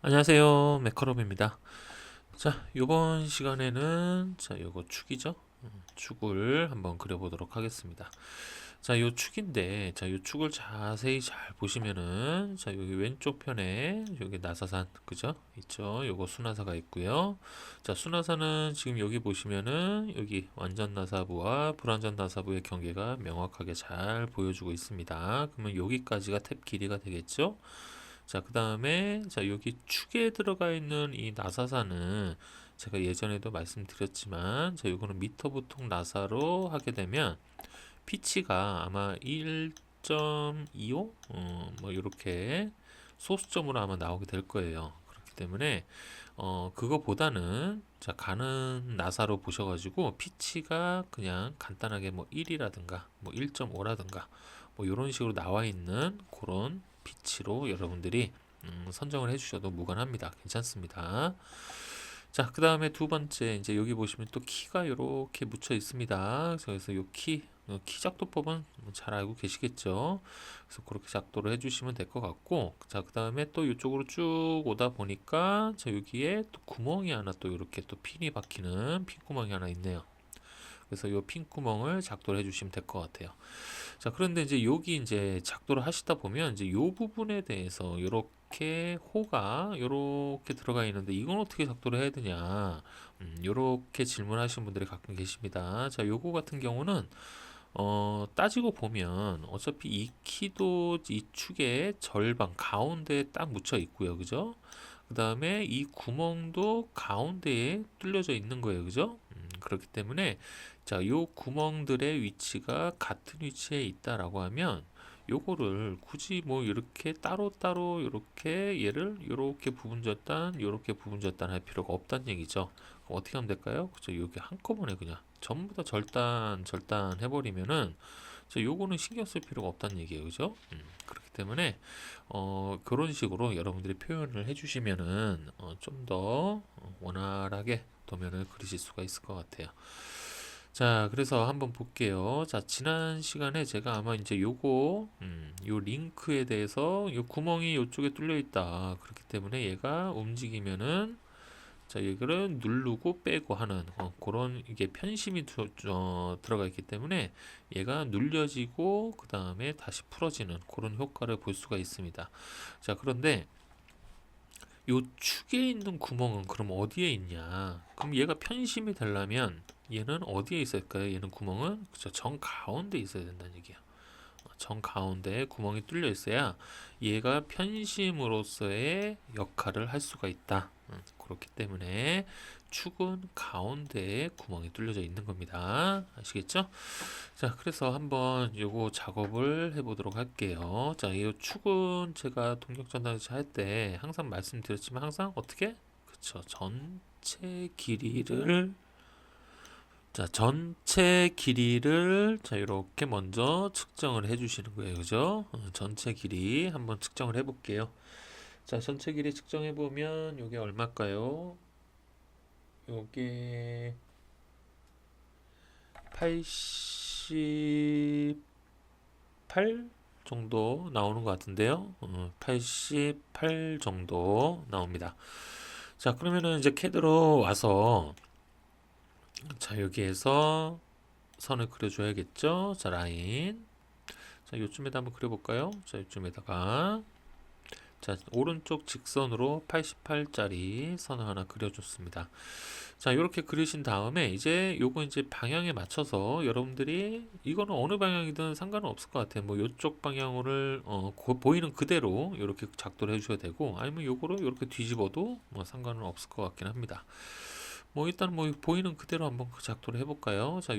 안녕하세요. 메커럽입니다. 자, 요번 시간에는 요거 축이죠. 축을 한번 그려보도록 하겠습니다. 자, 요 축인데, 요 축을 자세히 잘 보시면은, 여기 왼쪽 편에 여기 나사산, 그죠? 있죠? 요거 수나사가 있고요. 자, 수나사는 지금 여기 보시면은 여기 완전 나사부와 불완전 나사부의 경계가 명확하게 잘 보여주고 있습니다. 그러면 여기까지가 탭 길이가 되겠죠? 자, 그 다음에, 여기 축에 들어가 있는 이 나사산은 제가 예전에도 말씀드렸지만, 요거는 미터 보통 나사로 하게 되면, 피치가 아마 1.25? 뭐, 이렇게 소수점으로 아마 나오게 될 거예요. 그렇기 때문에, 그거보다는, 가는 나사로 보셔가지고, 피치가 그냥 간단하게 뭐 1이라든가, 뭐 1.5라든가, 뭐 이런 식으로 나와 있는 그런 피치로 여러분들이 선정을 해주셔도 무관합니다. 괜찮습니다. 자, 그 다음에 두 번째, 이제 여기 보시면 또 키가 이렇게 묻혀 있습니다. 그래서 요 키 작도법은 잘 알고 계시겠죠? 그래서 그렇게 작도를 해주시면 될 것 같고, 자, 그 다음에 또 이쪽으로 쭉 오다 보니까, 여기에 또 구멍이 하나 또 이렇게 또 핀이 박히는 핀 구멍이 하나 있네요. 그래서 요 핀 구멍을 작도를 해주시면 될 것 같아요. 자, 그런데 이제 여기 이제 작도를 하시다 보면 이제 요 부분에 대해서 요렇게 호가 요렇게 들어가 있는데 이건 어떻게 작도를 해야 되냐? 요렇게 질문하시는 분들이 가끔 계십니다. 자, 요거 같은 경우는 따지고 보면 어차피 이 키도 이 축의 절반 가운데에 딱 묻혀 있고요. 그죠? 그 다음에 이 구멍도 가운데에 뚫려져 있는 거예요. 그죠? 그렇기 때문에 자, 요 구멍들의 위치가 같은 위치에 있다라고 하면 요거를 굳이 뭐 이렇게 따로따로 이렇게 얘를 이렇게 부분 절단, 이렇게 부분 절단 할 필요가 없다는 얘기죠. 어떻게 하면 될까요? 그죠? 여기 한꺼번에 그냥 전부 다 절단 해버리면은 요거는 신경 쓸 필요가 없다는 얘기예요. 그죠? 그렇기 때문에 그런 식으로 여러분들이 표현을 해주시면은 좀 더 원활하게 도면을 그리실 수가 있을 것 같아요. 자, 그래서 한번 볼게요. 자, 지난 시간에 제가 아마 이제 요 링크에 대해서 요 구멍이 요쪽에 뚫려 있다. 그렇기 때문에 얘가 움직이면은 자, 이거를 누르고 빼고 하는 그런 이게 편심이 들어가 있기 때문에 얘가 눌려지고 그 다음에 다시 풀어지는 그런 효과를 볼 수가 있습니다. 자, 그런데 요 축에 있는 구멍은 그럼 어디에 있냐? 그럼 얘가 편심이 되려면 얘는 어디에 있을까요? 얘는 구멍은 그죠? 정 가운데 있어야 된다는 얘기야. 정 가운데에 구멍이 뚫려 있어야 얘가 편심으로서의 역할을 할 수가 있다. 그렇기 때문에 축은 가운데에 구멍이 뚫려져 있는 겁니다. 아시겠죠? 자, 그래서 한번 요거 작업을 해보도록 할게요. 자, 이 축은 제가 동력 전단지 할 때 항상 말씀드렸지만 항상 어떻게? 그쵸. 전체 길이를 이렇게 먼저 측정을 해주시는 거예요. 그죠? 전체 길이 한번 측정을 해볼게요. 자, 전체 길이 측정해 보면 요게 얼마일까요? 요게 88 정도 나오는 것 같은데요. 88 정도 나옵니다. 자, 그러면은 이제 캐드로 와서 자, 여기에서 선을 그려줘야겠죠? 자, 라인. 자, 요쯤에다 한번 그려볼까요? 자, 요쯤에다가 자, 오른쪽 직선으로 88짜리 선을 하나 그려줬습니다. 자, 이렇게 그리신 다음에 이제 요거 이제 방향에 맞춰서 여러분들이 이거는 어느 방향이든 상관은 없을 것 같아요. 뭐 요쪽 방향을 보이는 그대로 이렇게 작도를 해주셔야 되고 아니면 요거를 이렇게 뒤집어도 뭐 상관은 없을 것 같긴 합니다. 뭐 일단 뭐 보이는 그대로 한번 그 작도를 해볼까요? 자,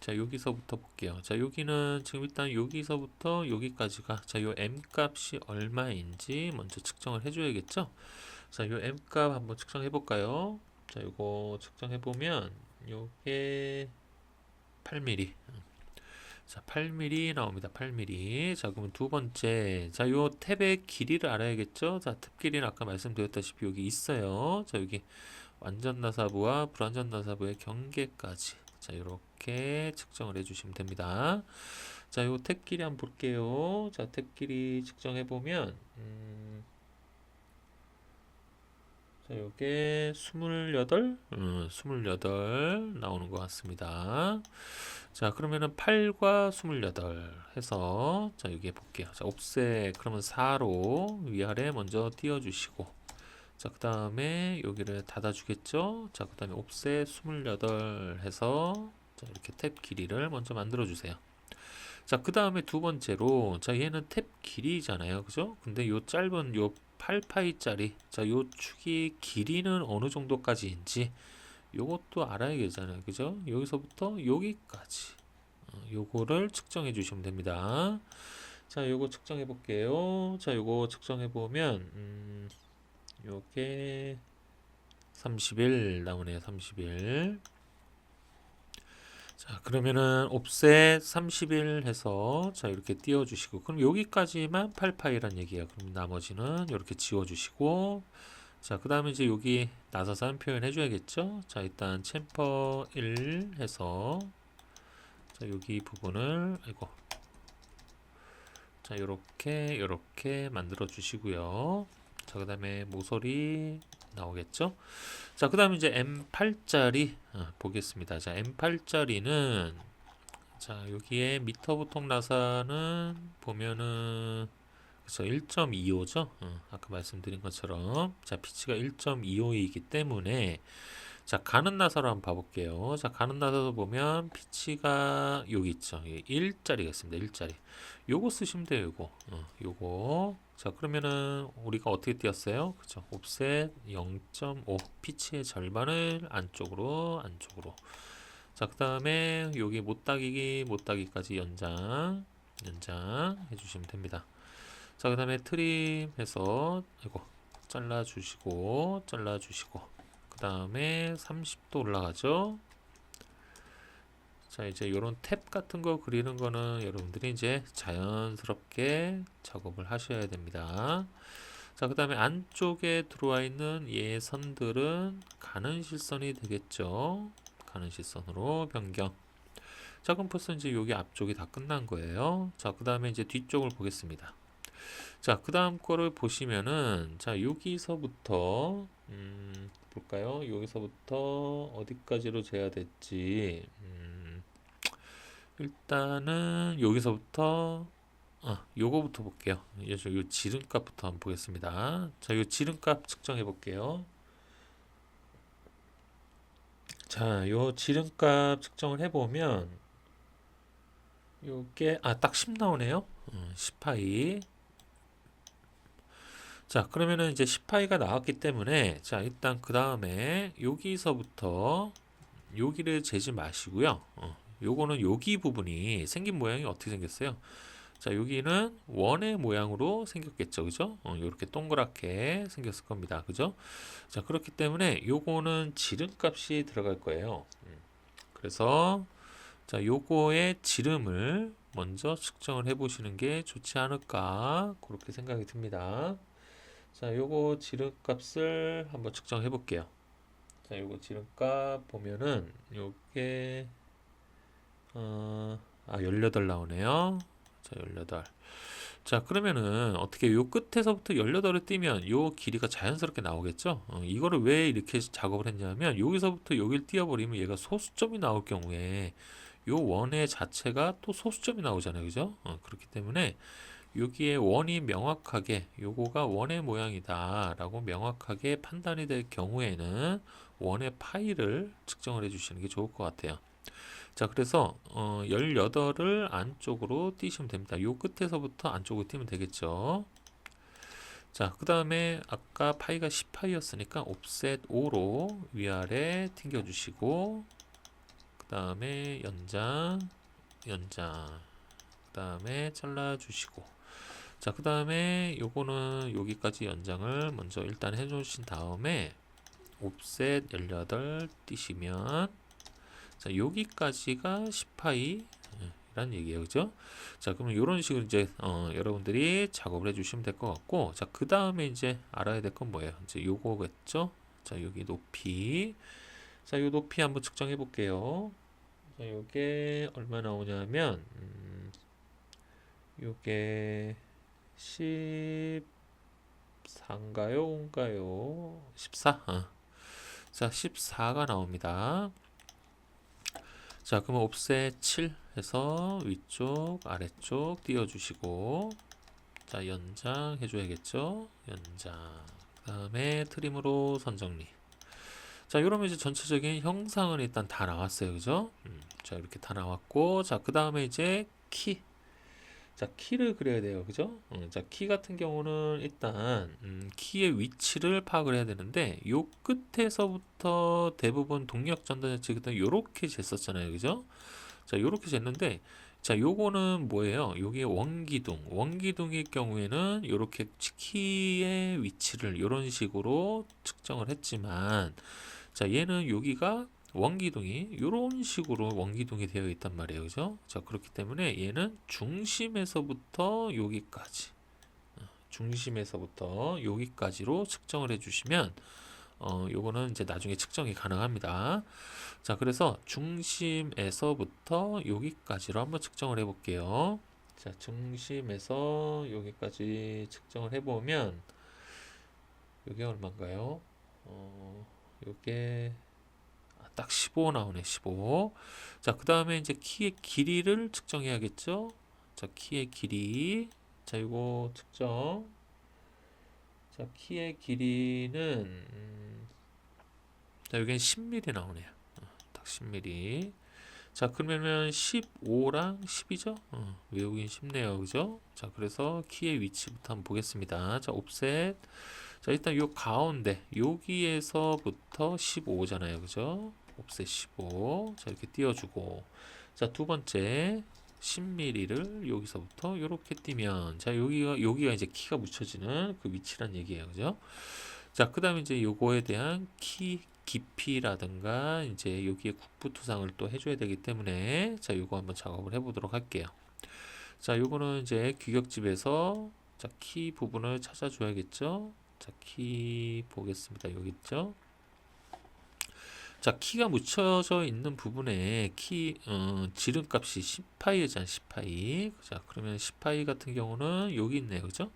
자, 여기서부터 볼게요. 자, 여기는 지금 일단 여기서부터 여기까지가 자, 요 M 값이 얼마인지 먼저 측정을 해줘야겠죠? 자, 요 M 값 한번 측정해 볼까요? 자, 요거 측정해 보면 요게 8mm. 자, 8mm 나옵니다. 8mm. 자, 그러면 두 번째. 자, 요 탭의 길이를 알아야겠죠? 자, 탭 길이는 아까 말씀드렸다시피 여기 있어요. 자, 여기 완전 나사부와 불완전 나사부의 경계까지. 자, 이렇게 측정을 해주시면 됩니다. 자, 요 탭 길이 한번 볼게요. 자, 탭 길이 측정해 보면, 자, 요게 28, 28 나오는 것 같습니다. 자, 그러면은 8과 28 해서, 자, 여기에 볼게요. 자, 옵셋, 그러면 4로 위아래 먼저 띄워주시고, 자, 그 다음에 여기를 닫아주겠죠? 자, 그 다음에 옵셋 28 해서, 자, 이렇게 탭 길이를 먼저 만들어주세요. 자, 그 다음에 두 번째로, 자, 얘는 탭 길이잖아요. 그죠? 근데 요 짧은 요 8파이짜리, 자, 요 축이 길이는 어느 정도까지인지, 요것도 알아야 되잖아요. 그죠? 여기서부터 여기까지. 요거를 측정해 주시면 됩니다. 자, 요거 측정해 볼게요. 자, 요거 측정해 보면, 요게 30일 나오네요. 30일. 자, 그러면은 옵셋 30일 해서 자, 이렇게 띄워 주시고 그럼 여기까지만 8파이란 얘기예요. 그럼 나머지는 이렇게 지워 주시고 자, 그다음에 이제 여기 나사산 표현해 줘야겠죠? 자, 일단 챔퍼 1 해서 자, 여기 부분을 아이고. 자, 요렇게 만들어 주시고요. 자, 그다음에 모서리 나오겠죠? 자, 그 다음에 이제 M8짜리 보겠습니다. 자, M8짜리는 자, 여기에 미터 보통 나사는 보면은 그쵸 1.25죠. 아까 말씀드린 것처럼 자, 피치가 1.25이기 때문에 자, 가는 나사로 한번 봐볼게요. 자, 가는 나사도 보면 피치가 여기 있죠. 1짜리가 있습니다. 1짜리. 요거 쓰시면 돼요. 요거. 자, 그러면은 우리가 어떻게 띄었어요? 그죠? 옵셋 0.5 피치의 절반을 안쪽으로. 자, 그 다음에 여기 못따기까지 연장 해주시면 됩니다. 자, 그 다음에 트림 해서 잘라주시고 그 다음에 30도 올라가죠. 자, 이제 요런 탭 같은 거 그리는 거는 여러분들이 이제 자연스럽게 작업을 하셔야 됩니다. 자, 그 다음에 안쪽에 들어와 있는 얘 선들은 가는 실선이 되겠죠. 가는 실선으로 변경. 자, 그럼 벌써 이제 여기 앞쪽이 다 끝난 거예요. 자, 그 다음에 이제 뒤쪽을 보겠습니다. 자, 그 다음 거를 보시면은, 자, 여기서부터, 볼까요? 여기서부터 어디까지로 재야 될지, 일단은 여기서부터, 요거부터 볼게요. 요 지름값부터 한번 보겠습니다. 자, 요 지름값 측정해 볼게요. 자, 요 지름값 측정을 해보면, 요게, 딱 10 나오네요. 10파이. 자, 그러면은 이제 10파이가 나왔기 때문에, 자, 일단 그 다음에 여기서부터 여기를 재지 마시고요. 요거는 여기 부분이 생긴 모양이 어떻게 생겼어요? 자, 여기는 원의 모양으로 생겼겠죠. 그죠? 요렇게 동그랗게 생겼을 겁니다. 그죠? 자, 그렇기 때문에 요거는 지름값이 들어갈 거예요. 그래서 자, 요거의 지름을 먼저 측정을 해 보시는 게 좋지 않을까 그렇게 생각이 듭니다. 자, 요거 지름값을 한번 측정해 볼게요. 자, 요거 지름값 보면은 요게 18 나오네요. 자, 18. 자, 그러면은 어떻게 요 끝에서부터 18을 띄면 요 길이가 자연스럽게 나오겠죠? 이거를 왜 이렇게 작업을 했냐면 여기서부터 여길 띄워버리면 얘가 소수점이 나올 경우에 요 원의 자체가 또 소수점이 나오잖아요. 그죠? 그렇기 때문에 여기에 원이 명확하게 요거가 원의 모양이다 라고 명확하게 판단이 될 경우에는 원의 파이를 측정을 해 주시는 게 좋을 것 같아요. 자, 그래서 18을 안쪽으로 띄시면 됩니다. 요 끝에서부터 안쪽으로 띄면 되겠죠. 자, 그 다음에 아까 파이가 10파이였으니까 옵셋 5로 위아래 튕겨 주시고 그 다음에 연장 그 다음에 잘라 주시고 자, 그 다음에 요거는 여기까지 연장을 먼저 일단 해 주신 다음에 옵셋 18 띄시면 자, 여기까지가 10파이 란 얘기예요. 그죠? 자, 그러면 이런 식으로 이제 여러분들이 작업을 해 주시면 될 것 같고 자, 그 다음에 이제 알아야 될 건 뭐예요? 이제 요거겠죠? 자, 여기 높이 자, 요 높이 한번 측정해 볼게요. 자, 요게 얼마 나오냐면 요게 10 14인가요? 5인가요? 14? 자, 14가 나옵니다. 자, 그러면 옵셋 7 해서 위쪽, 아래쪽 띄워주시고, 자, 연장 해줘야겠죠? 연장. 그 다음에 트림으로 선정리. 자, 이러면 이제 전체적인 형상은 일단 다 나왔어요. 그죠? 자, 이렇게 다 나왔고, 자, 그 다음에 이제 키. 자, 키를 그려야 돼요. 그죠? 자, 키 같은 경우는 일단, 키의 위치를 파악을 해야 되는데, 요 끝에서부터 대부분 동력 전단지 그때 요렇게 쟀었잖아요. 그죠? 자, 요렇게 쟀는데, 자, 요거는 뭐예요? 요게 원기둥. 원기둥일 경우에는 요렇게 키의 위치를 요런 식으로 측정을 했지만, 자, 얘는 여기가 원기둥이 이런 식으로 원기둥이 되어 있단 말이에요. 그죠? 자, 그렇기 때문에 얘는 중심에서부터 여기까지, 중심에서부터 여기까지로 측정을 해주시면, 요거는 이제 나중에 측정이 가능합니다. 자, 그래서 중심에서부터 여기까지로 한번 측정을 해볼게요. 자, 중심에서 여기까지 측정을 해보면, 요게 얼마인가요? 요게 딱 15 나오네. 15. 자, 그 다음에 이제 키의 길이를 측정해야겠죠. 자, 키의 길이. 자, 이거 측정. 자, 키의 길이는 자, 여기는 10mm 나오네요. 딱 10mm. 자, 그러면 15랑 10이죠? 외우긴 쉽네요. 그죠? 자, 그래서 키의 위치부터 한번 보겠습니다. 자, 옵셋. 자, 일단 요 가운데 여기에서부터 15잖아요. 그죠? 옵셋 15. 자, 이렇게 띄워주고. 자, 두 번째 10mm를 여기서부터 이렇게 띄면, 자, 여기가 이제 키가 묻혀지는 그 위치란 얘기예요. 그죠? 자, 그 다음에 이제 요거에 대한 키 깊이라든가 이제 여기에 국부토상을 또 해줘야 되기 때문에, 자, 요거 한번 작업을 해보도록 할게요. 자, 요거는 이제 규격집에서 자, 키 부분을 찾아줘야겠죠. 자, 키 보겠습니다. 여기 있죠. 자, 키가 묻혀져 있는 부분에 지름값이 10파이잖아, 10파이. 자, 그러면 10파이 같은 경우는 여기 있네요. 그죠?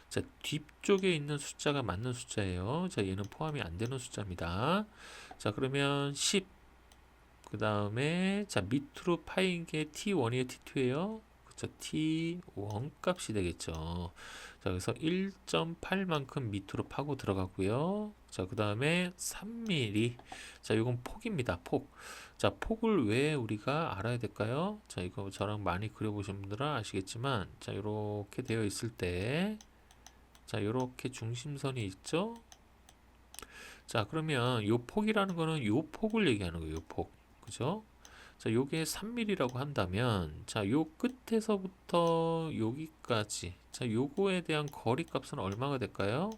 자, 뒤쪽에 있는 숫자가 맞는 숫자예요. 자, 얘는 포함이 안 되는 숫자입니다. 자, 그러면 10. 그 다음에, 자, 밑으로 파인 게 T1이에요, T2예요? 그쵸, T1 값이 되겠죠. 자, 그래서 1.8만큼 밑으로 파고 들어가고요. 자, 그 다음에 3mm. 자, 이건 폭입니다. 폭. 자, 폭을 왜 우리가 알아야 될까요? 자, 이거 저랑 많이 그려보신 분들은 아시겠지만, 자, 이렇게 되어 있을 때, 자, 이렇게 중심선이 있죠? 자, 그러면 요 폭이라는 거는 요 폭을 얘기하는 거예요. 요 폭. 그죠? 자, 요게 3mm라고 한다면, 자, 요 끝에서부터 여기까지, 자, 요거에 대한 거리 값은 얼마가 될까요?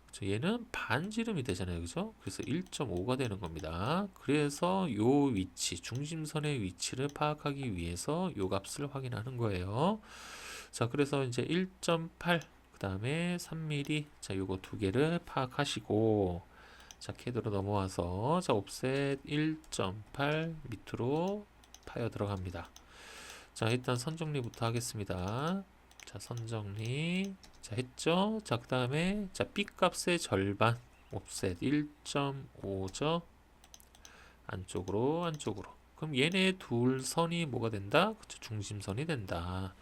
그쵸, 얘는 반지름이 되잖아요. 그죠? 그래서 1.5가 되는 겁니다. 그래서 요 위치, 중심선의 위치를 파악하기 위해서 요 값을 확인하는 거예요. 자, 그래서 이제 1.8, 그 다음에 3mm, 자, 요거 두 개를 파악하시고, 자, 캐드로 넘어와서, 자, 옵셋 1.8 밑으로 파여 들어갑니다. 자, 일단 선정리부터 하겠습니다. 자, 선정리. 자, 했죠? 자, 그 다음에, 자, B 값의 절반, 옵셋 1.5죠? 안쪽으로, 안쪽으로. 그럼 얘네 둘 선이 뭐가 된다? 그쵸, 중심선이 된다.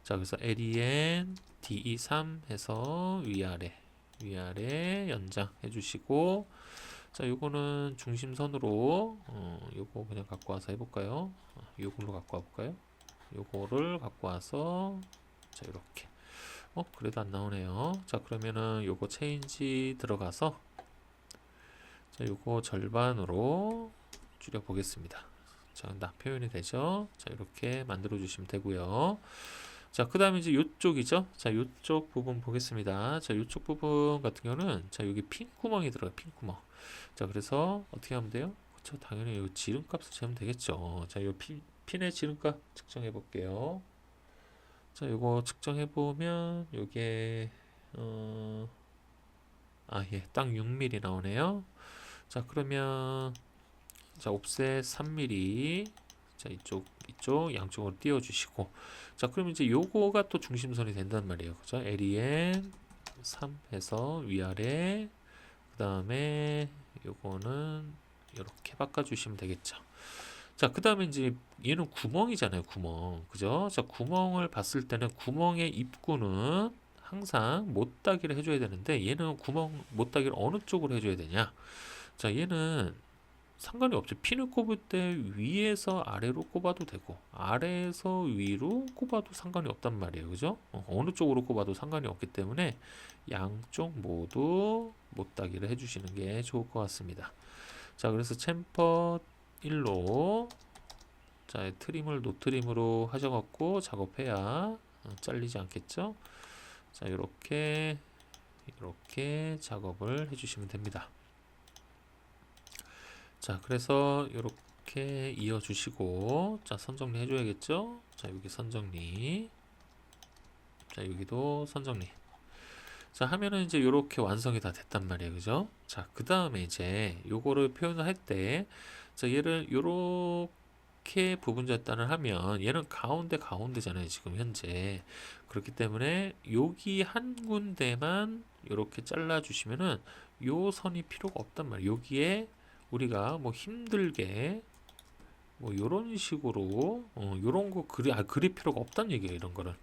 자, 그래서 LEN, DE3 해서 위아래, 위아래 연장 해주시고, 자, 요거는 중심선으로, 요거 그냥 갖고 와서 해볼까요? 요걸로 갖고 와볼까요? 요거를 갖고 와서, 자, 이렇게. 그래도 안 나오네요. 자, 그러면은 요거 체인지 들어가서, 자, 요거 절반으로 줄여 보겠습니다. 자, 나 표현이 되죠? 자, 이렇게 만들어 주시면 되고요. 자, 그 다음에 이제 요쪽이죠? 자, 요쪽 부분 보겠습니다. 자, 요쪽 부분 같은 경우는, 자, 여기 핀 구멍이 들어가요. 핀 구멍. 자, 그래서 어떻게 하면 돼요? 그쵸, 당연히 요 지름값을 재면 되겠죠. 자, 요 핀의 지름값 측정해 볼게요. 자, 요거 측정해 보면 요게 예, 딱 6mm 나오네요. 자, 그러면 자, 옵셋 3mm. 자, 이쪽 양쪽으로 띄워 주시고, 자, 그럼 이제 요거가 또 중심선이 된단 말이에요. 그죠? LEN 3 해서 위아래, 그 다음에 요거는 이렇게 바꿔주시면 되겠죠. 자, 그 다음에 이제 얘는 구멍이잖아요, 구멍. 그죠? 자, 구멍을 봤을 때는 구멍의 입구는 항상 못따기를 해줘야 되는데, 얘는 구멍 못따기를 어느 쪽으로 해줘야 되냐? 자, 얘는 상관이 없죠. 핀을 꼽을 때 위에서 아래로 꼽아도 되고, 아래에서 위로 꼽아도 상관이 없단 말이에요. 그죠? 어느 쪽으로 꼽아도 상관이 없기 때문에 양쪽 모두 못따기를 해주시는 게 좋을 것 같습니다. 자, 그래서 챔퍼 1로 자, 트림을 노트림으로 하셔갖고 작업해야 잘리지 않겠죠? 자, 이렇게 작업을 해주시면 됩니다. 자, 그래서 이렇게 이어주시고, 자, 선정리 해줘야겠죠? 자, 여기 선정리, 자, 여기도 선정리. 자, 하면은 이제 이렇게 완성이 다 됐단 말이에요, 그죠? 자, 그 다음에 이제 요거를 표현을 할 때, 자, 얘를 요렇게 부분 절단을 하면 얘는 가운데잖아요, 지금 현재. 그렇기 때문에 여기 한 군데만 이렇게 잘라 주시면은 요 선이 필요가 없단 말이에요. 여기에 우리가 뭐 힘들게 뭐 요런 식으로 요런 거 그릴 필요가 없다는 얘기예요, 이런 거를.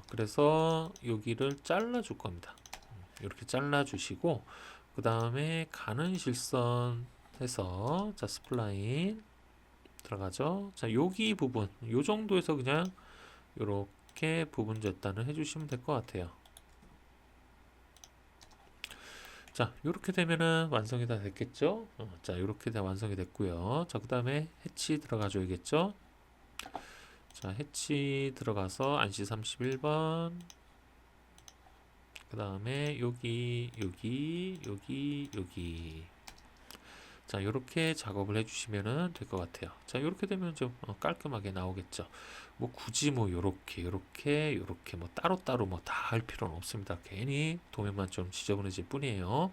그래서 여기를 잘라 줄 겁니다. 이렇게 잘라 주시고, 그 다음에 가는 실선 해서, 자, 스플라인 들어가죠. 자, 여기 부분 요 정도에서 그냥 요렇게 부분 절단을 해주시면 될 것 같아요. 자, 이렇게 되면은 완성이 다 됐겠죠? 자, 이렇게 다 완성이 됐고요. 자, 그 다음에 해치 들어가 줘야겠죠? 자, 해치 들어가서 안시 31번. 그 다음에 여기. 자, 이렇게 작업을 해주시면 될 것 같아요. 자, 이렇게 되면 좀 깔끔하게 나오겠죠. 뭐 굳이 뭐 요렇게 뭐 따로따로 뭐 다 할 필요는 없습니다. 괜히 도면만 좀 지저분해질 뿐이에요.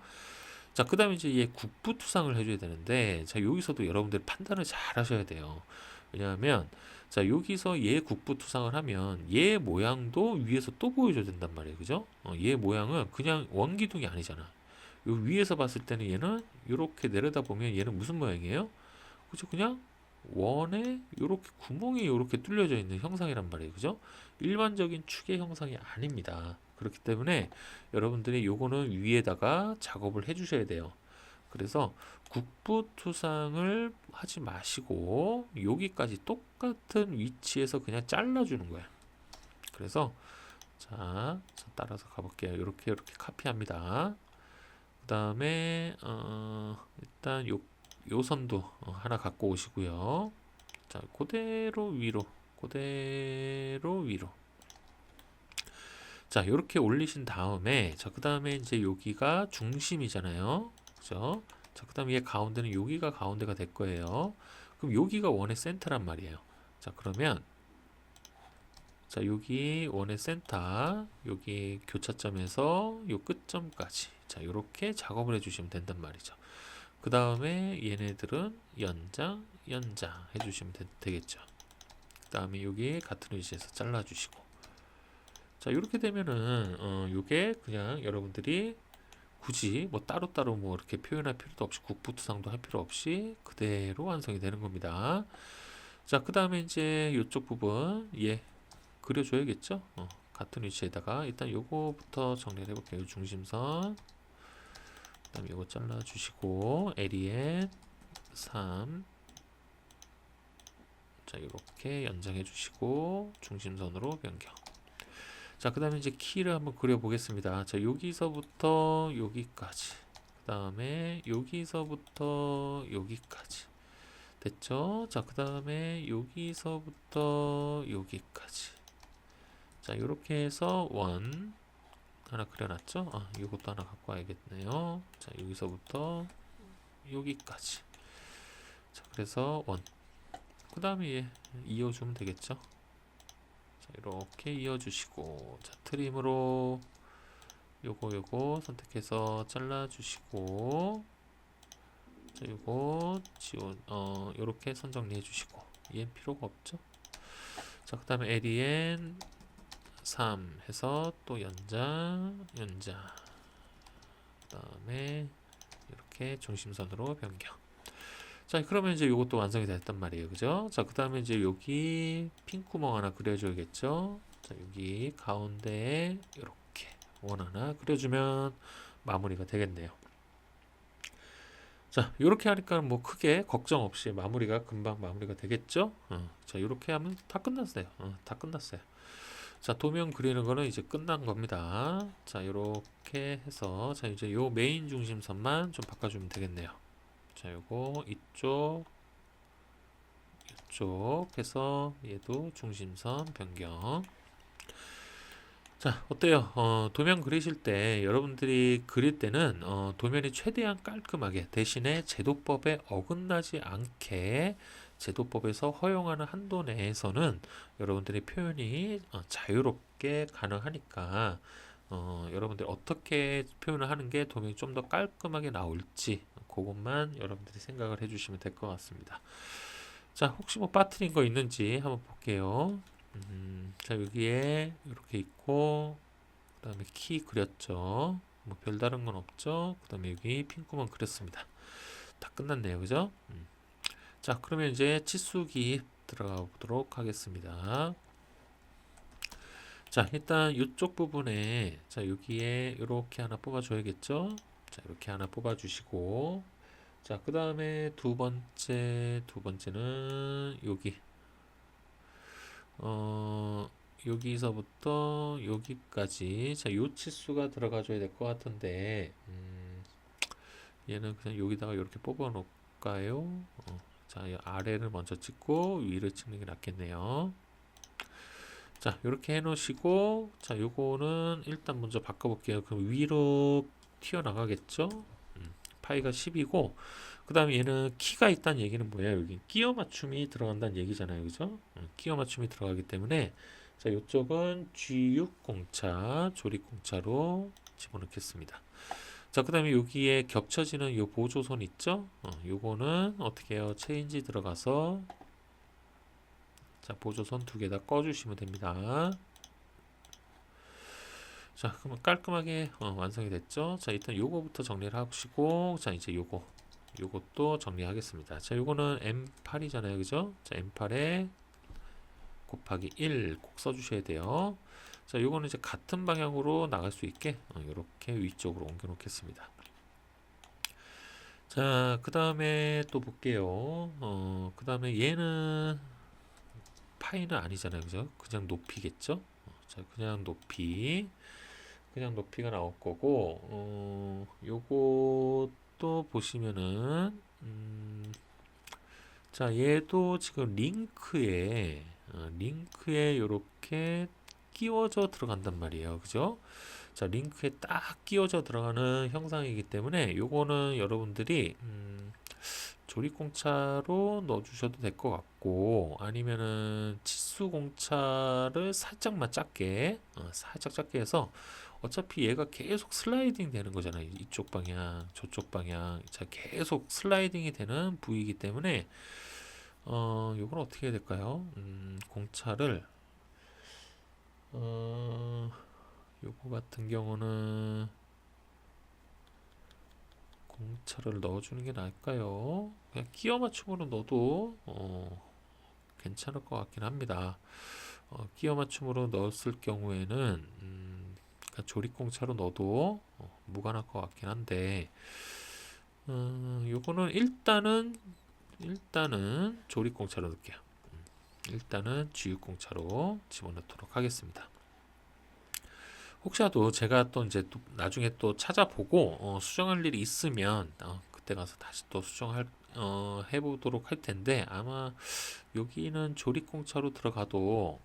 자, 그 다음에 이제 얘 국부 투상을 해줘야 되는데, 자, 여기서도 여러분들 판단을 잘 하셔야 돼요. 왜냐하면, 자, 여기서 얘 국부 투상을 하면 얘 모양도 위에서 또 보여줘야 된단 말이에요. 그죠? 얘 모양은 그냥 원기둥이 아니잖아. 요 위에서 봤을 때는 얘는 이렇게 내려다 보면 얘는 무슨 모양이에요? 그죠? 그냥 원에 이렇게 구멍이 이렇게 뚫려져 있는 형상이란 말이에요. 그죠? 일반적인 축의 형상이 아닙니다. 그렇기 때문에 여러분들이 요거는 위에다가 작업을 해 주셔야 돼요. 그래서 국부투상을 하지 마시고 여기까지 똑같은 위치에서 그냥 잘라주는 거예요. 그래서 자, 따라서 가볼게요. 이렇게 카피합니다. 그 다음에 일단 요 선도 하나 갖고 오시고요. 자, 그대로 위로. 자, 이렇게 올리신 다음에, 자, 그 다음에 이제 여기가 중심이잖아요. 그죠? 자, 그 다음에 얘 가운데는 여기가 가운데가 될 거예요. 그럼 여기가 원의 센터란 말이에요. 자, 그러면, 자, 여기 원의 센터, 여기 교차점에서 요 끝점까지. 자, 이렇게 작업을 해주시면 된단 말이죠. 그 다음에 얘네들은 연장 해주시면 되겠죠. 그 다음에 여기 같은 위치에서 잘라주시고. 자, 이렇게 되면은 요게 그냥 여러분들이 굳이 뭐 따로따로 뭐 이렇게 표현할 필요도 없이 국부투상도 할 필요 없이 그대로 완성이 되는 겁니다. 자, 그 다음에 이제 이쪽 부분 그려줘야겠죠. 같은 위치에다가 일단 요거부터 정리를 해볼게요. 중심선, 그 다음에 요거 잘라주시고 LEN 3, 자, 이렇게 연장해 주시고 중심선으로 변경. 자, 그 다음에 이제 키를 한번 그려보겠습니다. 자, 여기서부터 여기까지, 그 다음에 여기서부터 여기까지 됐죠? 자, 그 다음에 여기서부터 여기까지. 자, 이렇게 해서 원 하나 그려놨죠? 이것도 하나 갖고 와야겠네요. 자, 여기서부터 여기까지. 자, 그래서 원. 그 다음에 이어주면 되겠죠? 자, 이렇게 이어주시고, 자, 트림으로 요거 선택해서 잘라주시고, 자, 요거 요렇게 선정리해 주시고, 얘는 필요가 없죠? 자, 그 다음에 LEN 3 해서 또 연장, 그 다음에 이렇게 중심선으로 변경. 자, 그러면 이제 요것도 완성이 됐단 말이에요. 그죠? 자, 그 다음에 이제 여기 핀 구멍 하나 그려줘야겠죠? 자, 여기 가운데에 이렇게 원 하나 그려주면 마무리가 되겠네요. 자, 이렇게 하니까 뭐 크게 걱정 없이 마무리가 금방 마무리가 되겠죠? 자, 이렇게 하면 다 끝났어요. 다 끝났어요. 자, 도면 그리는 거는 이제 끝난 겁니다. 자, 이렇게 해서 자, 이제 요 메인 중심선만 좀 바꿔주면 되겠네요. 자, 요거 이쪽 해서 얘도 중심선 변경. 자, 어때요? 도면 그리실 때 여러분들이 그릴 때는 도면이 최대한 깔끔하게 대신에 제도법에 어긋나지 않게 제도법에서 허용하는 한도 내에서는 여러분들의 표현이 자유롭게 가능하니까 여러분들이 어떻게 표현을 하는 게 도면이 좀 더 깔끔하게 나올지 그것만 여러분들이 생각을 해주시면 될 것 같습니다. 자, 혹시 뭐 빠뜨린 거 있는지 한번 볼게요. 자, 여기에 이렇게 있고, 그 다음에 키 그렸죠. 뭐 별다른 건 없죠. 그 다음에 여기 핀구멍 그렸습니다. 다 끝났네요. 그죠? 자, 그러면 이제 치수기 들어가 보도록 하겠습니다. 자, 일단 이쪽 부분에, 자, 여기에 이렇게 하나 뽑아줘야겠죠? 자, 이렇게 하나 뽑아주시고, 자, 그 다음에 두 번째는 여기. 여기서부터 여기까지 자, 요 치수가 들어가줘야 될 것 같은데 얘는 그냥 여기다가 이렇게 뽑아 놓을까요? 자, 이 아래를 먼저 찍고 위를 찍는 게 낫겠네요. 자, 이렇게 해 놓으시고 자, 요거는 일단 먼저 바꿔 볼게요. 그럼 위로 튀어나가겠죠? 파이가 10이고 그 다음에 얘는 키가 있다는 얘기는 뭐예요? 여기 끼워 맞춤이 들어간다는 얘기잖아요. 그죠? 끼워 맞춤이 들어가기 때문에 자, 이쪽은 G6 공차, 조립 공차로 집어넣겠습니다. 자, 그 다음에 여기에 겹쳐지는 이 보조선 있죠? 요거는 어떻게 해요? 체인지 들어가서 자, 보조선 두 개 다 꺼주시면 됩니다. 자, 그러면 깔끔하게 완성이 됐죠? 자, 일단 요거부터 정리를 하시고 자, 이제 요것도 정리하겠습니다. 자, 요거는 M8이잖아요. 그죠? 자, M8에 곱하기 1 꼭 써주셔야 돼요. 자, 요거는 이제 같은 방향으로 나갈 수 있게 이렇게 위쪽으로 옮겨 놓겠습니다. 자, 그 다음에 또 볼게요. 그 다음에 얘는 파이는 아니잖아요. 그죠? 그냥 높이겠죠? 자, 그냥 높이가 나올 거고, 요것도 보시면은, 자, 얘도 지금 링크에 요렇게 끼워져 들어간단 말이에요. 그죠? 자, 링크에 딱 끼워져 들어가는 형상이기 때문에 요거는 여러분들이 조립공차로 넣어주셔도 될 것 같고 아니면은 치수공차를 살짝만 살짝 작게 해서 어차피 얘가 계속 슬라이딩 되는 거잖아요. 이쪽 방향, 저쪽 방향. 자, 계속 슬라이딩이 되는 부위이기 때문에 요건 어떻게 해야 될까요? 공차를 요거 같은 경우는 공차를 넣어주는 게 나을까요? 그냥 끼워 맞춤으로 넣어도 괜찮을 것 같긴 합니다. 끼워 맞춤으로 넣었을 경우에는 그러니까 조립공차로 넣어도 무관할 것 같긴 한데 요거는 일단은 조립공차로 넣을게요. 일단은 지읒공차로 집어넣도록 하겠습니다. 혹시라도 제가 또 이제 또 나중에 또 찾아보고 수정할 일이 있으면 그때 가서 다시 또 수정할 해보도록 할 텐데 아마 여기는 조립공차로 들어가도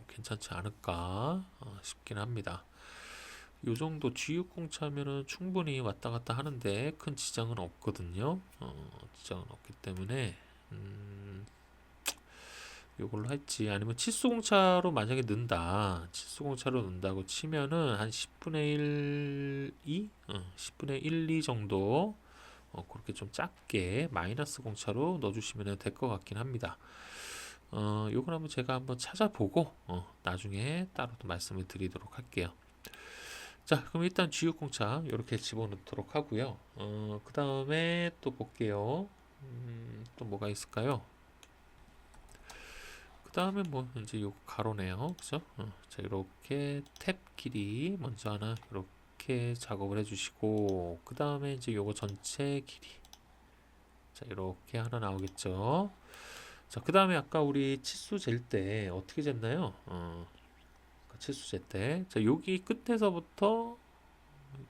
괜찮지 않을까 싶긴 합니다. 요 정도 G6공차면은 충분히 왔다 갔다 하는데 큰 지장은 없거든요. 지장은 없기 때문에 요걸로 할지 아니면 치수공차로 만약에 넣는다 치수공차로 넣는다고 치면은 한 10분의 1, 2? 10분의 1, 2 정도 그렇게 좀 작게 마이너스 공차로 넣어주시면 될 것 같긴 합니다. 요건 한번 제가 한번 찾아보고 나중에 따로 또 말씀을 드리도록 할게요. 자, 그럼 일단 G60차 이렇게 집어넣도록 하고요. 그 다음에 또 볼게요. 또 뭐가 있을까요? 그 다음에 뭐 이제 요 가로네요, 그죠? 자, 이렇게 탭 길이 먼저 하나 이렇게 작업을 해주시고, 그 다음에 이제 요거 전체 길이, 자, 이렇게 하나 나오겠죠? 자, 그 다음에 아까 우리 치수 잴 때 어떻게 쟀나요? 치수 잴 때, 자, 여기 끝에서부터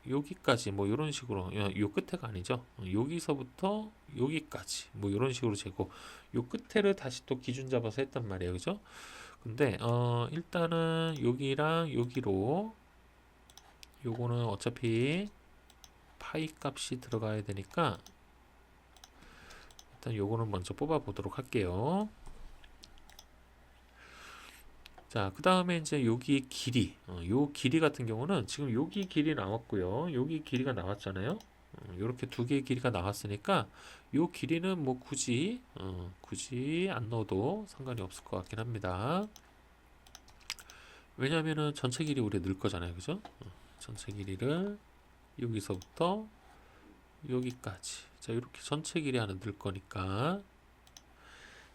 여기까지 뭐 이런 식으로, 요 끝에가 아니죠. 여기서부터 여기까지 뭐 이런 식으로 재고, 요 끝에를 다시 또 기준 잡아서 했단 말이에요, 그죠? 근데 일단은 여기랑 여기로, 요거는 어차피 파이 값이 들어가야 되니까 일단 요거는 먼저 뽑아 보도록 할게요. 자, 그 다음에 이제 여기 길이, 요 길이 같은 경우는 지금 여기 길이 나왔고요. 여기 길이가 나왔잖아요. 이렇게 두 개의 길이가 나왔으니까 요 길이는 뭐 굳이 안 넣어도 상관이 없을 것 같긴 합니다. 왜냐면은 전체 길이 우리 늘 거잖아요, 그죠? 전체 길이를 여기서부터 여기까지, 자, 이렇게 전체 길이 하나 늘 거니까,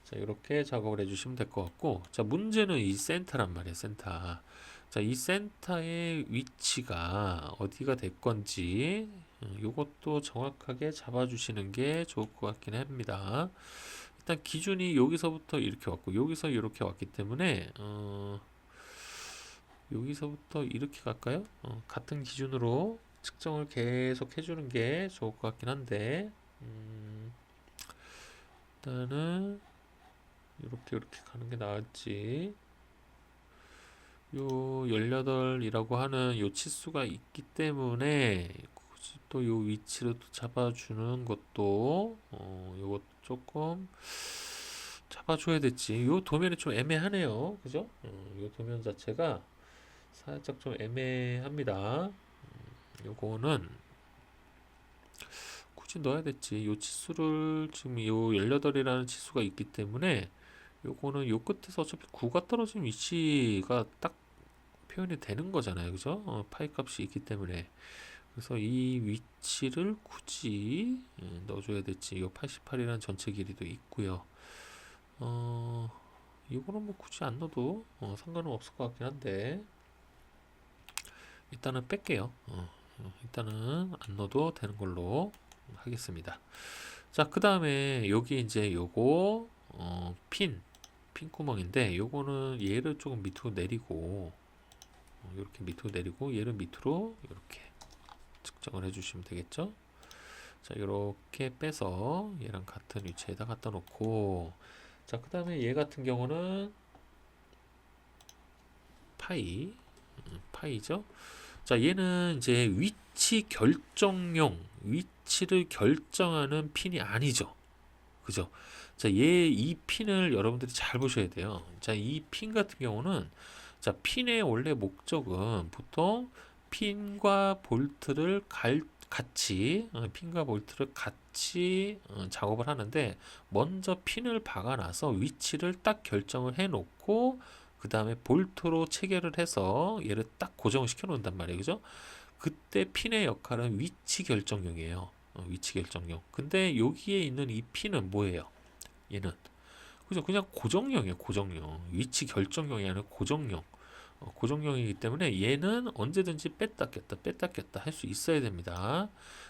자, 이렇게 작업을 해주시면 될 것 같고, 자, 문제는 이 센터란 말이에요, 센터. 자, 이 센터의 위치가 어디가 될 건지, 요것도 정확하게 잡아주시는 게 좋을 것 같긴 합니다. 일단 기준이 여기서부터 이렇게 왔고, 여기서 이렇게 왔기 때문에, 여기서부터 이렇게 갈까요? 같은 기준으로 측정을 계속 해주는 게 좋을 것 같긴 한데, 일단은, 이렇게 가는 게 나을지. 요 18이라고 하는 요 치수가 있기 때문에 굳이 또 요 위치를 또 잡아주는 것도 요것 조금 잡아줘야 됐지. 요 도면이 좀 애매하네요, 그죠? 요 도면 자체가 살짝 좀 애매합니다. 요거는 굳이 넣어야 됐지. 요 치수를 지금 요 18이라는 치수가 있기 때문에 요거는 요 끝에서 어차피 9가 떨어진 위치가 딱 표현이 되는 거잖아요, 그죠? 파이 값이 있기 때문에. 그래서 이 위치를 굳이 넣어줘야 될지. 이 88이라는 전체 길이도 있고요. 이거는 뭐 굳이 안 넣어도 상관은 없을 것 같긴 한데, 일단은 뺄게요. 일단은 안 넣어도 되는 걸로 하겠습니다. 자, 그 다음에 여기 이제 요거 핀 구멍인데, 요거는 얘를 조금 밑으로 내리고, 이렇게 밑으로 내리고 얘를 밑으로 이렇게 측정을 해주시면 되겠죠. 자, 이렇게 빼서 얘랑 같은 위치에다 갖다 놓고, 자, 그 다음에 얘 같은 경우는 파이죠. 자, 얘는 이제 위치를 결정하는 핀이 아니죠, 그죠? 자, 이 핀을 여러분들이 잘 보셔야 돼요. 자, 이 핀 같은 경우는, 자, 핀의 원래 목적은 보통 핀과 볼트를 같이 작업을 하는데, 먼저 핀을 박아놔서 위치를 딱 결정을 해 놓고, 그 다음에 볼트로 체결을 해서 얘를 딱 고정을 시켜 놓는단 말이에요, 그죠? 그때 핀의 역할은 위치 결정용이에요. 위치 결정용. 근데 여기에 있는 이 핀은 뭐예요? 얘는 그죠? 그냥 고정형이에요. 고정형. 위치 결정형이 아니라 고정형. 고정형이기 때문에 얘는 언제든지 뺐다 꼈다 할 수 있어야 됩니다.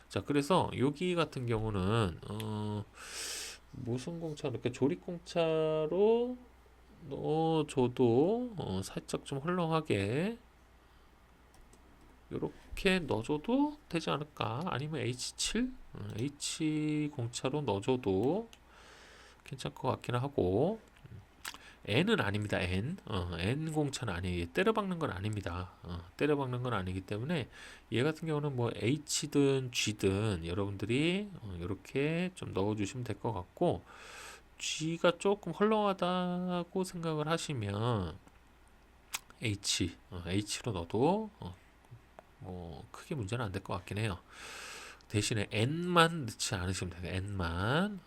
자, 그래서 여기 같은 경우는 무슨 공차, 이렇게 조립공차로 넣어줘도 살짝 좀 헐렁하게 이렇게 넣어줘도 되지 않을까? 아니면 H7? H 공차로 넣어줘도 괜찮을 것 같긴 하고, N은 아닙니다. N 공차는 아니에요. 때려 박는 건 아닙니다. 때려 박는 건 아니기 때문에 얘 같은 경우는 뭐 H든 G든 여러분들이 이렇게 좀 넣어주시면 될 것 같고, G가 조금 헐렁하다고 생각을 하시면 H로 넣어도 뭐 크게 문제는 안 될 것 같긴 해요. 대신에 N만 넣지 않으시면 돼요. N만.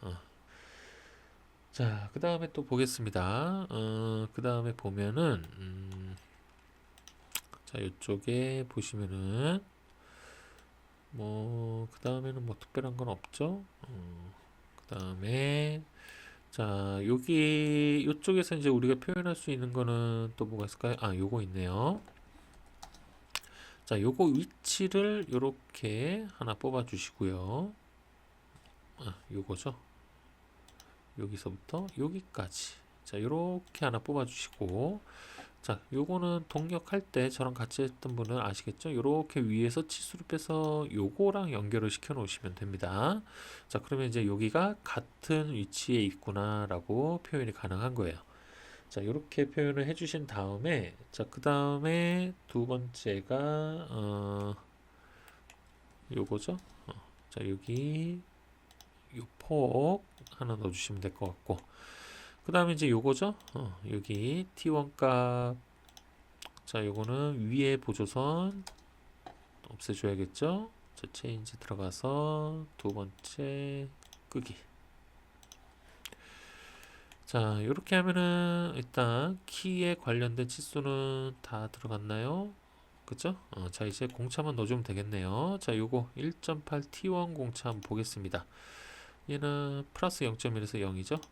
자, 그 다음에 또 보겠습니다. 그 다음에 보면은, 자, 이쪽에 보시면은, 뭐, 그 다음에는 뭐 특별한 건 없죠? 그 다음에, 자, 여기, 이쪽에서 이제 우리가 표현할 수 있는 거는 또 뭐가 있을까요? 아, 요거 있네요. 자, 요거 위치를 요렇게 하나 뽑아 주시고요. 아, 요거죠. 여기서부터 여기까지. 자, 요렇게 하나 뽑아 주시고, 자, 요거는 동력할 때 저랑 같이 했던 분은 아시겠죠? 요렇게 위에서 치수를 빼서 요거랑 연결을 시켜 놓으시면 됩니다. 자, 그러면 이제 여기가 같은 위치에 있구나 라고 표현이 가능한 거예요. 자, 요렇게 표현을 해주신 다음에, 자, 그 다음에 두 번째가, 요거죠? 자, 여기, 요 폭 하나 넣어주시면 될 것 같고, 그 다음에 이제 요거죠? 여기 T1 값, 자, 요거는 위에 보조선 없애줘야겠죠? 자, 체인지 들어가서 두 번째 끄기. 자, 이렇게 하면은 일단 키에 관련된 치수는 다 들어갔나요? 그죠? 자, 이제 공차만 넣어주면 되겠네요. 자, 요거 1.8 T1 공차 한번 보겠습니다. 얘는 플러스 0.1에서 0이죠?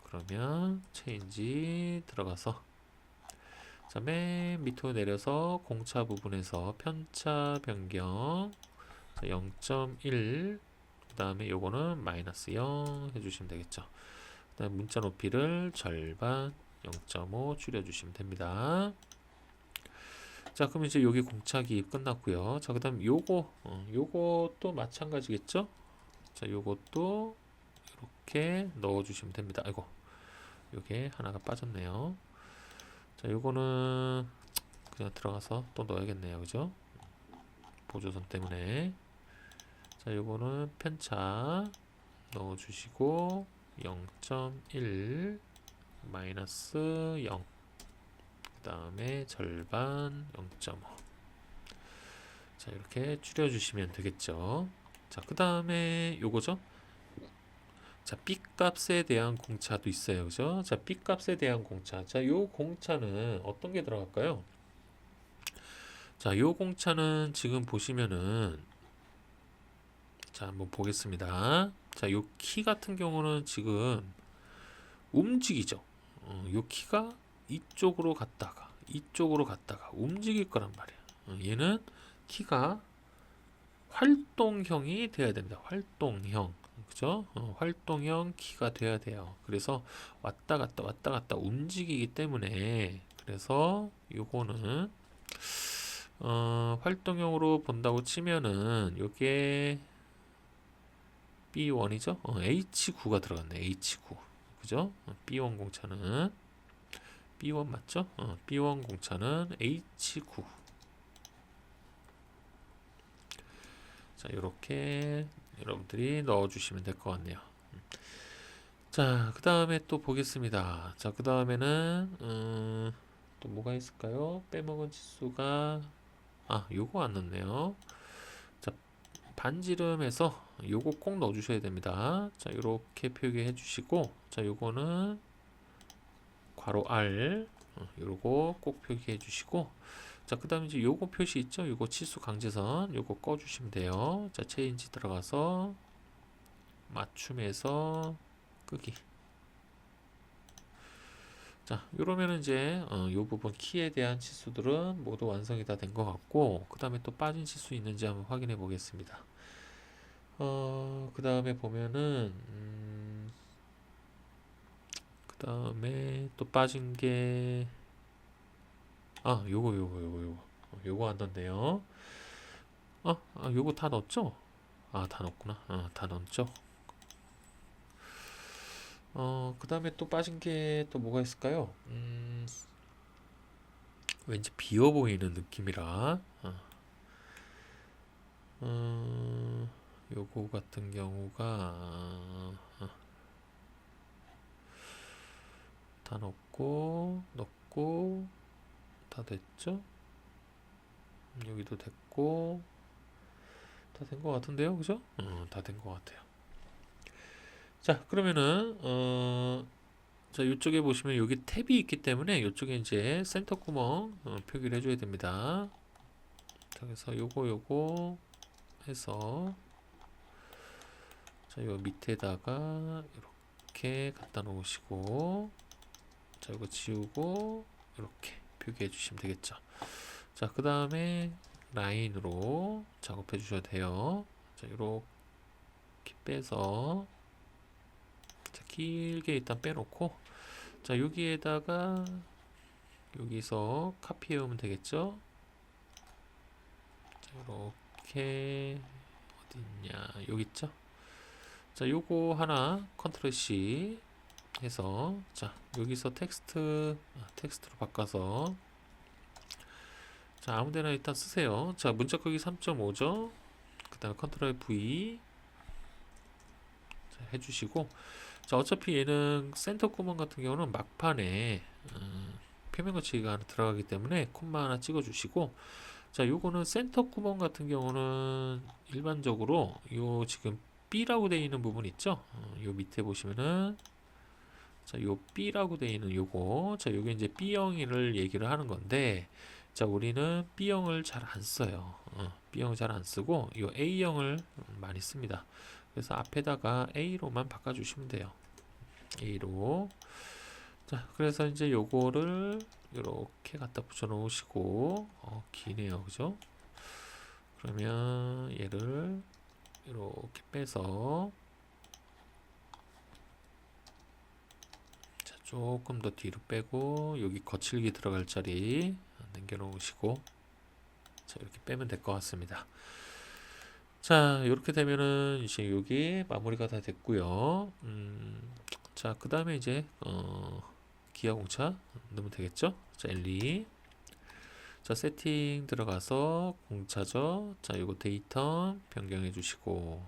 그러면 체인지 들어가서, 자, 맨 밑으로 내려서 공차 부분에서 편차 변경, 자, 0.1, 그 다음에 요거는 마이너스 0 해주시면 되겠죠. 그다음 문자 높이를 절반 0.5 줄여주시면 됩니다. 자, 그럼 이제 여기 공차 기입 끝났고요. 자, 그다음 요것도 마찬가지겠죠? 자, 요것도 이렇게 넣어주시면 됩니다. 아이고, 요게 하나가 빠졌네요. 자, 요거는 그냥 들어가서 또 넣어야겠네요, 그죠? 보조선 때문에. 자, 요거는 편차 넣어주시고 0.1 마이너스 0, 그 다음에 절반 0.5. 자, 이렇게 줄여주시면 되겠죠. 자, 그 다음에 요거죠. 자, B값에 대한 공차도 있어요. 그죠? 자, B값에 대한 공차. 자, 요 공차는 어떤 게 들어갈까요? 자, 요 공차는 지금 보시면은, 자, 한번 보겠습니다. 자, 요 키 같은 경우는 지금 움직이죠. 요 키가 이쪽으로 갔다가 움직일 거란 말이야. 얘는 키가 활동형이 돼야 됩니다. 활동형. 그죠? 활동형 키가 돼야 돼요. 그래서 왔다 갔다 움직이기 때문에, 그래서 요거는 활동형으로 본다고 치면은 요게 B1이죠? H9가 들어갔네. H9. 그죠? B1 공차는 B1 맞죠? B1 공차는 H9. 자, 이렇게 여러분들이 넣어주시면 될 것 같네요. 자, 그 다음에 또 보겠습니다. 자, 그 다음에는 또 뭐가 있을까요? 빼먹은 치수가, 아, 요거 안 넣네요. 자, 반지름에서 요거 꼭 넣어주셔야 됩니다. 자, 이렇게 표기해 주시고, 자, 요거는 괄호 R, 요거 꼭 표기해 주시고, 자, 그 다음에 이제 요거 표시 있죠? 요거 치수 강제선 요거 꺼주시면 돼요. 자, 체인지 들어가서 맞춤에서 끄기. 자, 요러면 이제 요 부분 키에 대한 치수들은 모두 완성이 다 된 것 같고, 그 다음에 또 빠진 치수 있는지 한번 확인해 보겠습니다. 그 다음에 보면은 그 다음에 또 빠진 게, 아, 요거 안 넣었네요. 요거 다 넣었죠? 아, 다 넣었구나. 다 넣었죠? 그 다음에 또 빠진 게 또 뭐가 있을까요? 왠지 비어 보이는 느낌이라. 요거 같은 경우가, 다 넣고, 다 됐죠? 여기도 됐고, 다 된 것 같은데요, 그죠? 다 된 것 같아요. 자, 그러면은 자, 이쪽에 보시면 여기 탭이 있기 때문에 이쪽에 이제 센터 구멍 표기를 해줘야 됩니다. 자, 그래서 요거 해서 자, 요 밑에다가 이렇게 갖다 놓으시고 자, 이거 지우고 이렇게 표기해 주시면 되겠죠. 자, 그 다음에 라인으로 작업해 주셔야 돼요. 자, 이렇게 빼서 자, 길게 일단 빼놓고 자, 여기에다가 여기서 카피해 오면 되겠죠. 자, 이렇게 어디 있냐, 여기 있죠. 자, 요거 하나 컨트롤 C 해서 자, 여기서 텍스트로 바꿔서 자, 아무데나 일단 쓰세요. 자, 문자 크기 3.5죠. 그 다음에 컨트롤 V 자, 해주시고 자, 어차피 얘는 센터 구멍 같은 경우는 막판에 표면 거치기가 하나 들어가기 때문에 콤마 하나 찍어주시고 자, 요거는 센터 구멍 같은 경우는 일반적으로 요 지금 B라고 되어 있는 부분 있죠. 요 밑에 보시면은 자, 요 B라고 되어 있는 요거 자, 요게 이제 B형을 얘기를 하는 건데 자, 우리는 B형을 잘 안 써요. B형을 잘 안 쓰고 요 A형을 많이 씁니다. 그래서 앞에다가 A로만 바꿔주시면 돼요. A로. 자, 그래서 이제 요거를 이렇게 갖다 붙여 놓으시고 기네요, 그죠? 그러면 얘를 이렇게 빼서 자, 조금 더 뒤로 빼고 여기 거칠게 들어갈 자리 남겨 놓으시고 자, 이렇게 빼면 될 것 같습니다. 자, 이렇게 되면은 이제 여기 마무리가 다 됐고요. 자, 그 다음에 이제 기아 공차 넣으면 되겠죠? 자, L2 자, 세팅 들어가서 공차죠. 자, 요거 데이터 변경해 주시고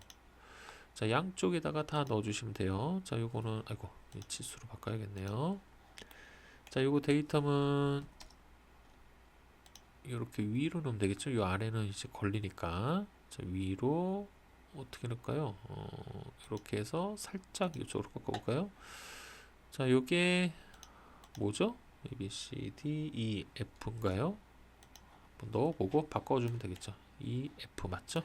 자, 양쪽에다가 다 넣어 주시면 돼요. 자, 요거는 아이고 치수로 바꿔야겠네요. 자, 요거 데이터는 이렇게 위로 넣으면 되겠죠. 요 아래는 이제 걸리니까 자, 위로 어떻게 넣을까요? 이렇게 해서 살짝 이쪽으로 꺾어볼까요? 자, 요게 뭐죠? A, B, C, D, E, F인가요? 넣어보고 바꿔주면 되겠죠. E, F 맞죠?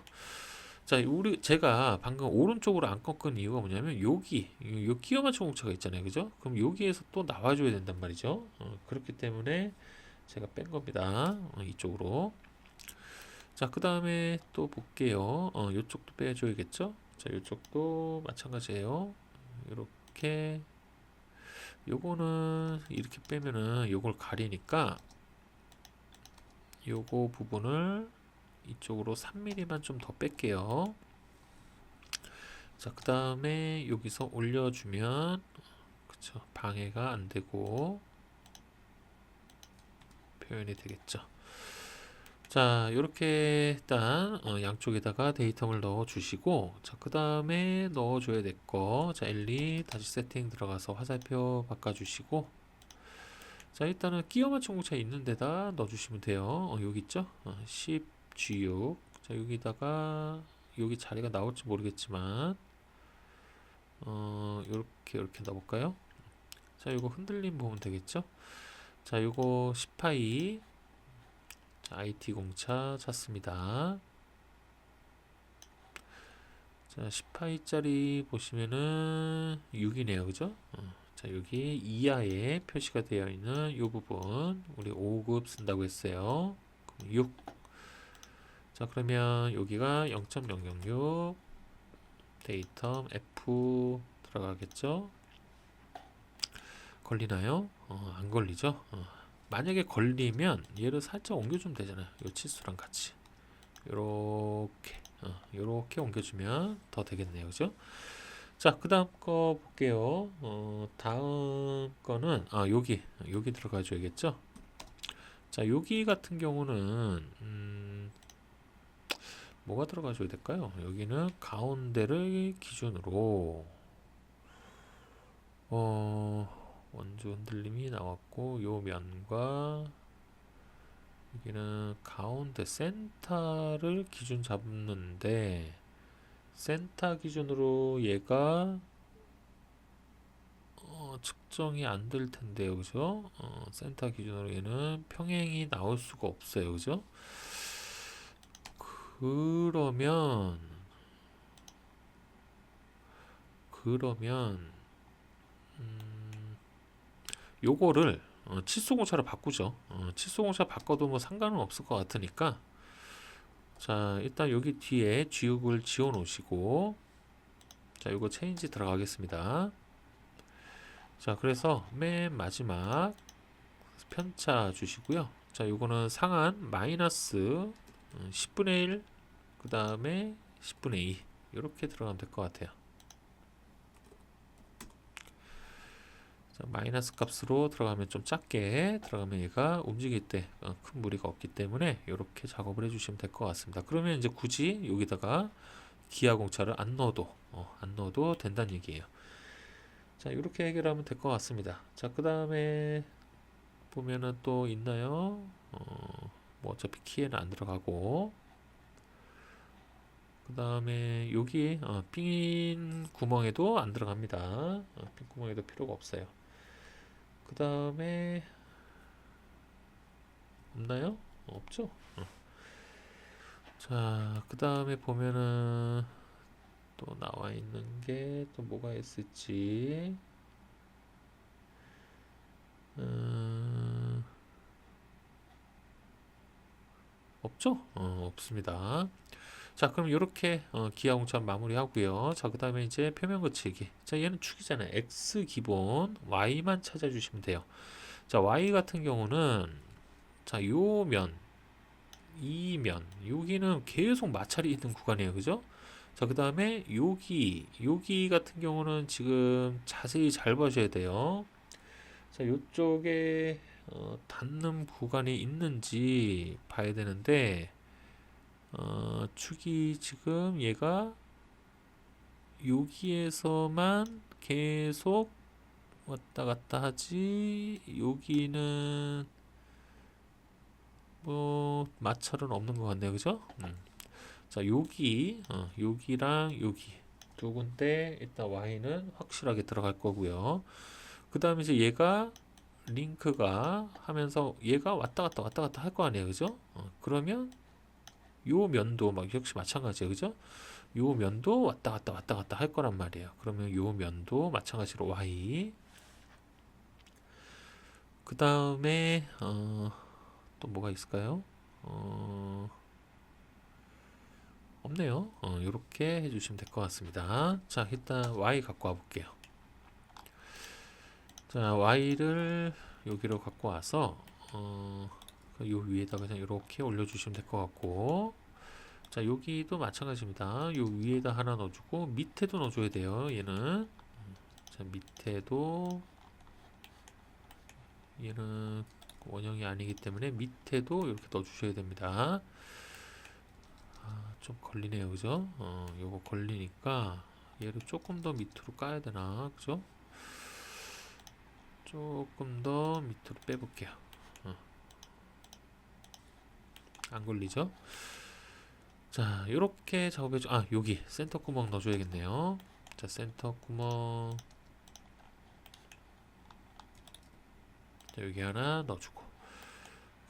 자, 제가 방금 오른쪽으로 안 꺾은 이유가 뭐냐면 여기 요 끼워 맞춤 공차가 있잖아요, 그죠? 그럼 여기에서 또 나와줘야 된단 말이죠. 그렇기 때문에 제가 뺀 겁니다. 이쪽으로. 자, 그 다음에 또 볼게요. 이쪽도 빼줘야겠죠? 자, 이쪽도 마찬가지예요. 이렇게 요거는 이렇게 빼면은 요걸 가리니까 요거 부분을 이쪽으로 3mm만 좀 더 뺄게요. 자, 그 다음에 여기서 올려주면 그쵸, 방해가 안 되고 표현이 되겠죠. 자, 이렇게 일단 양쪽에다가 데이터를 넣어 주시고 자, 그 다음에 넣어 줘야 될 거 자, L2 다시 세팅 들어가서 화살표 바꿔 주시고 자, 일단은 끼워 맞춤 공차 있는 데다 넣어 주시면 돼요. 여기 있죠? 10 G6 자, 여기다가 여기 자리가 나올지 모르겠지만 이렇게 넣어볼까요? 자, 이거 흔들림 보면 되겠죠? 자, 이거 10파이 IT 공차 찾습니다. 자, 10파이짜리 보시면은 6이네요, 그죠? 자, 여기 이하에 표시가 되어 있는 이 부분 우리 5급 쓴다고 했어요. 6. 자, 그러면 여기가 0.006 데이터 F 들어가겠죠? 걸리나요? 안 걸리죠? 만약에 걸리면 얘를 살짝 옮겨주면 되잖아요. 요 치수랑 같이 요렇게 옮겨주면 더 되겠네요, 그죠? 자, 그 다음 거 볼게요. 다음 거는 여기 들어가 줘야겠죠? 자, 여기 같은 경우는 뭐가 들어가 줘야 될까요? 여기는 가운데를 기준으로 원주 흔들림이 나왔고 요 면과 여기는 가운데 센터를 기준 잡는데 센터 기준으로 얘가 측정이 안 될 텐데요, 그죠? 센터 기준으로 얘는 평행이 나올 수가 없어요, 그죠? 그러면 그러면 요거를 칫솔공차로 바꾸죠. 칫솔공차 바꿔도 뭐 상관은 없을 것 같으니까, 자 일단 여기 뒤에 지우개를 지워 놓으시고, 자 요거 체인지 들어가겠습니다. 자 그래서 맨 마지막 편차 주시고요. 자 요거는 상한 마이너스 10분의 1, 그 다음에 10분의 2 이렇게 들어가면 될 것 같아요. 자, 마이너스 값으로 들어가면 좀 작게 들어가면 얘가 움직일 때 큰 무리가 없기 때문에 이렇게 작업을 해주시면 될 것 같습니다. 그러면 이제 굳이 여기다가 기아 공차를 안 넣어도 된다는 얘기예요. 자 이렇게 해결하면 될 것 같습니다. 자 그 다음에 보면은 또 있나요? 뭐 어차피 키에는 안 들어가고, 그 다음에 여기 핀 구멍에도 안 들어갑니다. 핀 구멍에도 필요가 없어요. 그 다음에 없나요? 없죠? 자, 그 다음에 보면은 또 나와 있는 게 또 뭐가 있을지. 없죠? 없습니다. 자, 그럼 이렇게 기하 공차 마무리하고요. 자, 그 다음에 이제 표면 거치기. 자, 얘는 축이잖아요. x 기본 y만 찾아주시면 돼요. 자, y 같은 경우는 자, 요 면, 이 면, 여기는 계속 마찰이 있는 구간이에요. 그죠? 자, 그 다음에 여기 같은 경우는 지금 자세히 잘 봐줘야 돼요. 자, 요쪽에 닿는 구간이 있는지 봐야 되는데, 축이 지금 얘가 여기에서만 계속 왔다 갔다 하지, 여기는 뭐 마찰은 없는 것 같네요, 그죠? 자 여기랑 여기 두 군데 일단 Y는 확실하게 들어갈 거고요. 그 다음에 이제 얘가 링크가 하면서 얘가 왔다 갔다 할 거 아니에요, 그죠? 그러면 요 면도 막 역시 마찬가지예요, 그죠? 요 면도 왔다 갔다 할 거란 말이에요. 그러면 요 면도 마찬가지로 Y. 그 다음에 또 뭐가 있을까요? 없네요. 이렇게 해주시면 될 것 같습니다. 자, 일단 Y 갖고 와 볼게요. 자, Y를 여기로 갖고 와서 요 위에다가 그냥 이렇게 올려주시면 될 것 같고, 자, 여기도 마찬가지입니다. 요 위에다 하나 넣어주고 밑에도 넣어줘야 돼요. 얘는 자, 밑에도 얘는 원형이 아니기 때문에 밑에도 이렇게 넣어주셔야 됩니다. 좀 걸리네요, 그죠? 요거 걸리니까 얘를 조금 더 밑으로 까야 되나, 그죠? 조금 더 밑으로 빼볼게요. 안 걸리죠? 자, 이렇게 작업해줘. 여기 센터 구멍 넣어줘야겠네요. 자, 센터 구멍. 자, 여기 하나 넣어주고.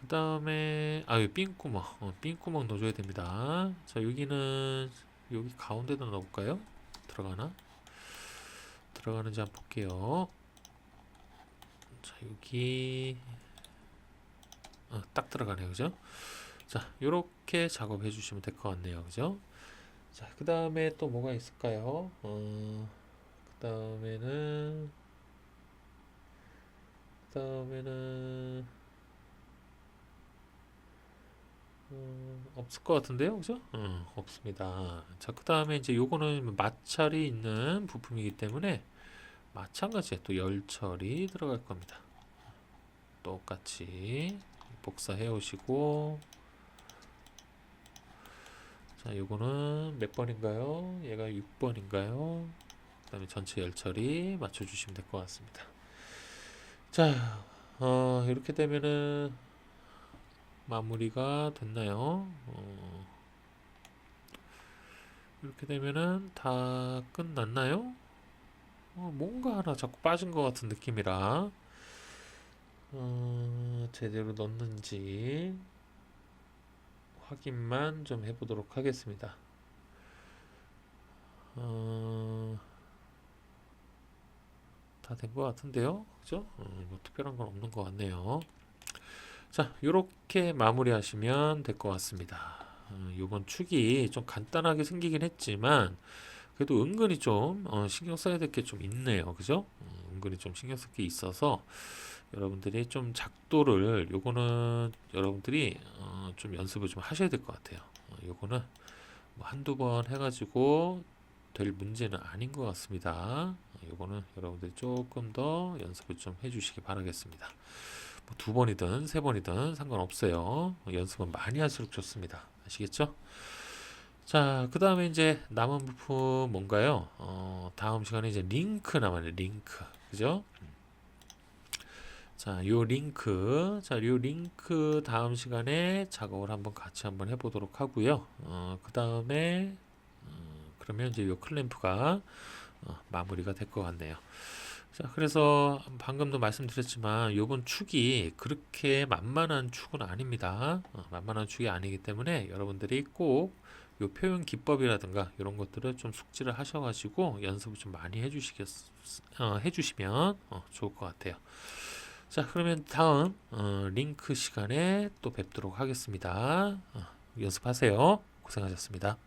그 다음에, 여기 핀구멍. 핀구멍 넣어줘야 됩니다. 자, 여기는, 여기 가운데다 넣어볼까요? 들어가나? 들어가는지 한번 볼게요. 자, 여기, 딱 들어가네요. 그죠? 자, 요렇게 작업해 주시면 될 것 같네요. 그죠? 자, 그 다음에 또 뭐가 있을까요? 그 다음에는, 없을 것 같은데요, 그죠? 없습니다. 자, 그 다음에 이제 요거는 마찰이 있는 부품이기 때문에 마찬가지에 또 열처리 들어갈 겁니다. 똑같이 복사해 오시고, 자, 요거는 몇 번인가요? 얘가 6번인가요? 그 다음에 전체 열처리 맞춰주시면 될 것 같습니다. 자, 이렇게 되면은 마무리가 됐나요? 이렇게 되면은 다 끝났나요? 뭔가 하나 자꾸 빠진 것 같은 느낌이라 제대로 넣는지 확인만 좀 해보도록 하겠습니다. 다 된 것 같은데요, 그죠? 뭐 특별한 건 없는 것 같네요. 자, 이렇게 마무리하시면 될 것 같습니다. 이번 축이 좀 간단하게 생기긴 했지만 그래도 은근히 좀 신경 써야 될 게 좀 있네요, 그죠? 은근히 좀 신경 쓸 게 있어서 여러분들이 좀 작도를 요거는 여러분들이 좀 연습을 좀 하셔야 될 것 같아요. 요거는 뭐 한두 번 해가지고 될 문제는 아닌 것 같습니다. 요거는 여러분들이 조금 더 연습을 좀 해주시기 바라겠습니다. 뭐 두 번이든 세 번이든 상관없어요. 연습은 많이 할수록 좋습니다. 아시겠죠? 자, 그 다음에 이제 남은 부품 뭔가요? 다음 시간에 이제 링크 남았네요. 링크. 그죠? 자, 요 링크. 자, 요 링크 다음 시간에 작업을 한번 같이 한번 해보도록 하고요. 그 다음에, 그러면 이제 요 클램프가 마무리가 될 것 같네요. 자, 그래서 방금도 말씀드렸지만 요번 축이 그렇게 만만한 축은 아닙니다. 만만한 축이 아니기 때문에 여러분들이 꼭 요 표현 기법이라든가 이런 것들을 좀 숙지를 하셔가지고 연습을 좀 많이 해주시면 좋을 것 같아요. 자, 그러면 다음 링크 시간에 또 뵙도록 하겠습니다. 연습하세요. 고생하셨습니다.